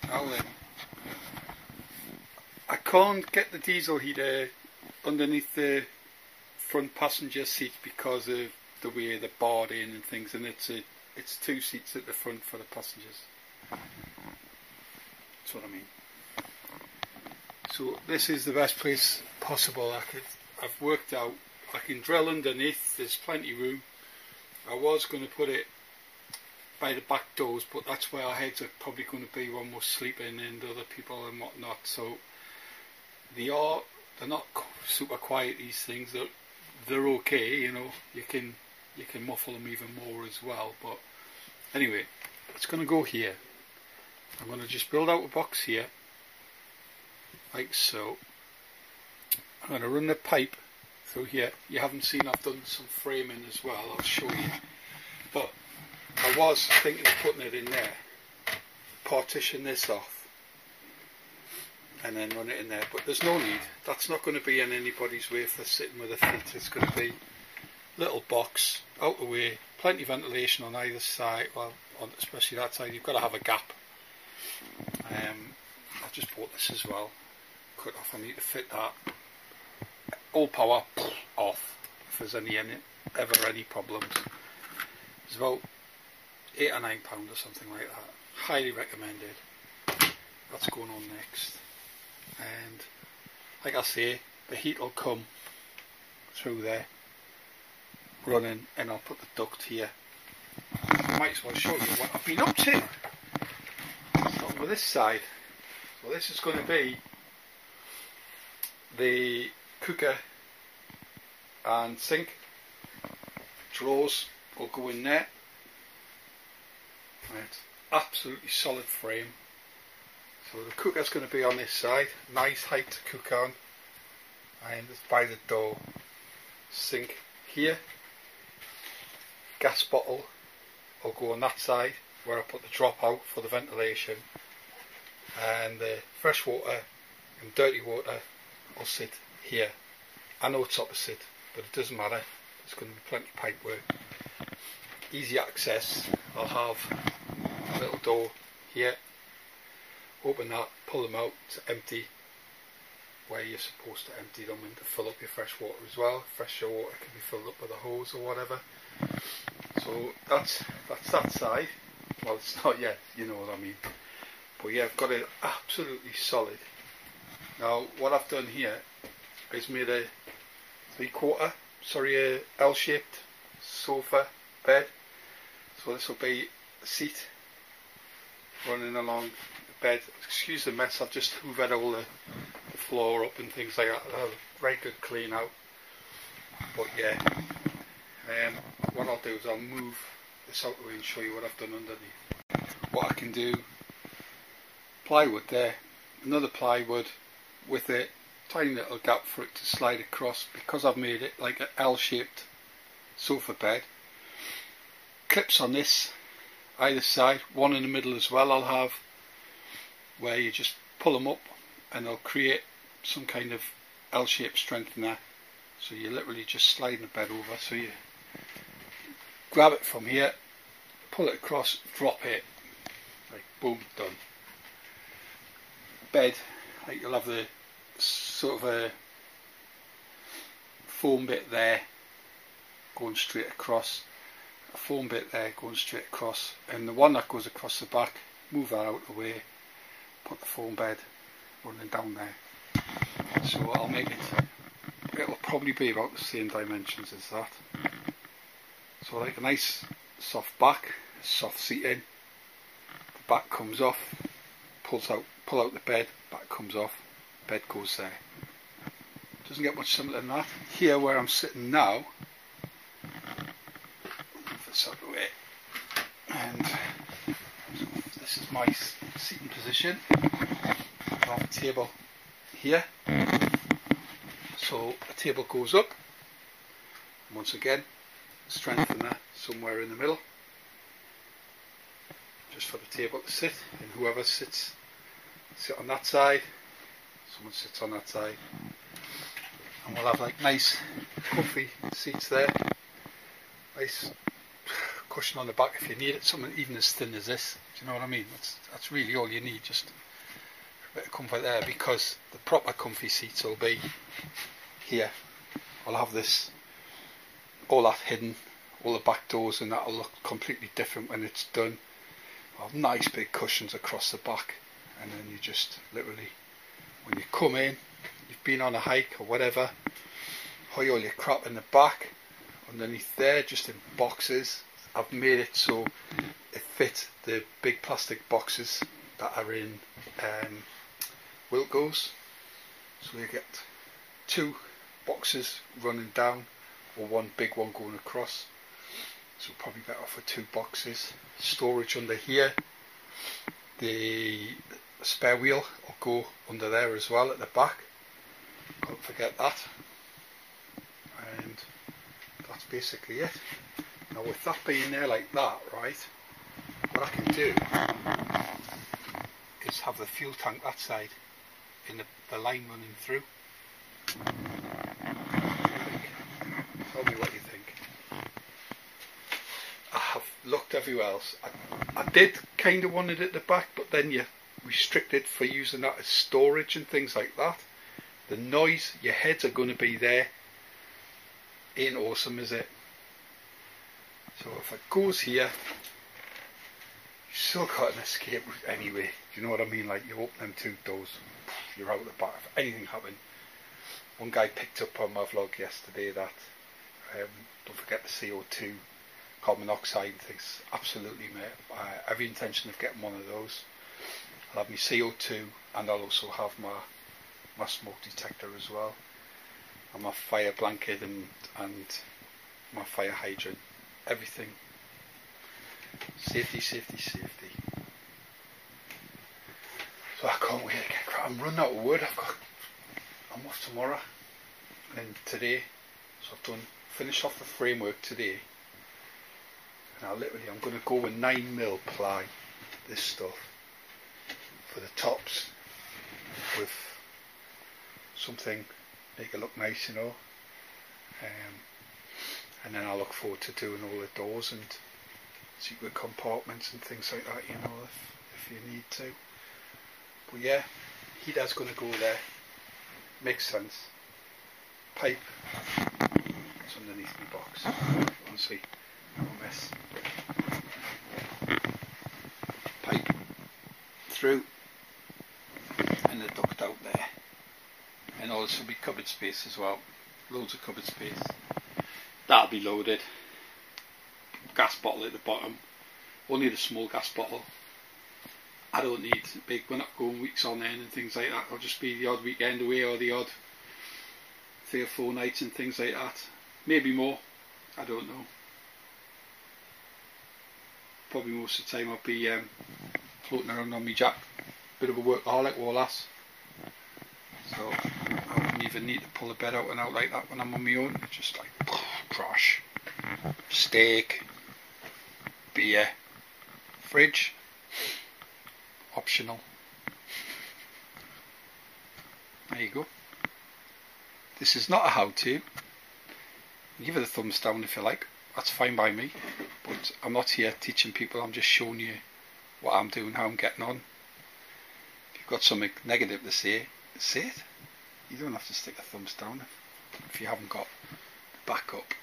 Now then, I can't get the diesel heater underneath the front passenger seat because of the way they're barred in and things, and it's two seats at the front for the passengers. That's what I mean. So this is the best place possible. I've worked out I can drill underneath, there's plenty of room. I was going to put it by the back doors, but that's where our heads are probably going to be when we're sleeping and other people and whatnot. So they're not super quiet, these things. They're okay, you know. You can muffle them even more as well. But anyway, it's going to go here. I'm going to just build out a box here, like so. I'm going to run the pipe through here. You haven't seen I've done some framing as well, I'll show you. But I was thinking of putting it in there, partition this off and then run it in there, but there's no need. That's not going to be in anybody's way if they're sitting with their feet. It's going to be a little box out the way, plenty of ventilation on either side, well, especially that side. You've got to have a gap. I've just bought this as well, cut off. I need to fit that. All power off if there's ever any problems. It's about £8 or £9 or something like that. Highly recommended. That's going on next. And like I say, the heat will come through there running, and I'll put the duct here. I might as well show you what I've been up to. Starting with this side. So this is going to be the cooker and sink. Drawers will go in there. Right. Absolutely solid frame. So the cooker's going to be on this side. Nice height to cook on. And it's by the door. Sink here. Gas bottle will go on that side where I put the drop out for the ventilation. And the fresh water and dirty water will sit here. I know it's opposite, but it doesn't matter. There's going to be plenty of pipe work. Easy access. I'll have a little door here. Open that, pull them out to empty where you're supposed to empty them, and to fill up your fresh water as well. Fresher water can be filled up with a hose or whatever. So that's that side. Well, it's not yet, you know what I mean. But yeah, I've got it absolutely solid. Now what I've done here is made a L-shaped sofa bed. So this will be a seat running along the bed. Excuse the mess, I've just hoovered all the floor up and things like that. I'll have a very good clean out. But yeah, what I'll do is I'll move this out the way and show you what I've done underneath. What I can do, plywood there, another plywood with a tiny little gap for it to slide across, because I've made it like an L-shaped sofa bed. Clips on this either side, one in the middle as well I'll have, where you just pull them up and they'll create some kind of L-shaped strength in there. So you're literally just sliding the bed over, so you grab it from here, pull it across, drop it, like boom, done. Bed, like you'll have the sort of a foam bit there going straight across, a foam bit there going straight across, and the one that goes across the back, move that out of the way, put the foam bed running down there. So I'll make it'll probably be about the same dimensions as that. So like a nice soft back, soft seating, the back comes off, pull out the bed, back comes off, bed goes there. Doesn't get much simpler than that. Here where I'm sitting now, move this out of the way, and so this is my seating position. I have a table here, so the table goes up, and once again strengthen that somewhere in the middle, just for the table to sit, and whoever sit on that side, someone sits on that side, and we'll have like nice comfy seats there, nice cushion on the back if you need it, something even as thin as this. Do you know what I mean? That's really all you need, just a bit of comfort there, because the proper comfy seats will be here. I'll have this, all that hidden, all the back doors, and that'll look completely different when it's done. I'll have nice big cushions across the back, and then you just literally, when you come in, you've been on a hike or whatever, hide all your crap in the back, underneath there, just in boxes. I've made it so it fits the big plastic boxes that are in Wilco's. So you get 2 boxes running down, or 1 big one going across. So probably better for 2 boxes. Storage under here. The spare wheel will go under there as well at the back. Don't forget that. And that's basically it. Now with that being there like that, right, what I can do is have the fuel tank that side in the line running through. Tell me what you think. I have looked everywhere else. I did kind of want it at the back, but then you're restricted for using that as storage and things like that. The noise, your heads are going to be there. Ain't awesome, is it? So if it goes here, you've still got an escape route anyway. Do you know what I mean? Like, you open them 2 doors, you're out the back. If anything happened, one guy picked up on my vlog yesterday that don't forget the CO2, carbon monoxide and things. Absolutely, mate. I have the intention of getting one of those. I'll have my CO2, and I'll also have my smoke detector as well, and my fire blanket and my fire hydrant. Everything. Safety, safety, safety. So I can't wait to get cracking. I'm running out of wood. I'm off tomorrow and today. So I've finished off the framework today. And I'm going to go with 9mm ply, this stuff, for the tops, with something, make it look nice, you know. And then I look forward to doing all the doors and secret compartments and things like that, you know, if you need to. But yeah, heater's going to go there. Makes sense. Pipe, it's underneath my box. Honestly, no mess. Pipe through, and the duct out there. And also be cupboard space as well. Loads of cupboard space. That'll be loaded. Gas bottle at the bottom. Only the small gas bottle. I don't need big. We're not going weeks on end and things like that. It'll just be the odd weekend away, or the odd 3 or 4 nights and things like that. Maybe more. I don't know. Probably most of the time I'll be floating around on my jack. Bit of a workaholic, all that. So I wouldn't even need to pull the bed out and out like that when I'm on my own. It's just like crash, steak, beer, fridge, optional. There you go. This is not a how-to. Give it a thumbs down if you like. That's fine by me. But I'm not here teaching people. I'm just showing you what I'm doing, how I'm getting on. If you've got something negative to say it. You don't have to stick a thumbs down if you haven't got backup.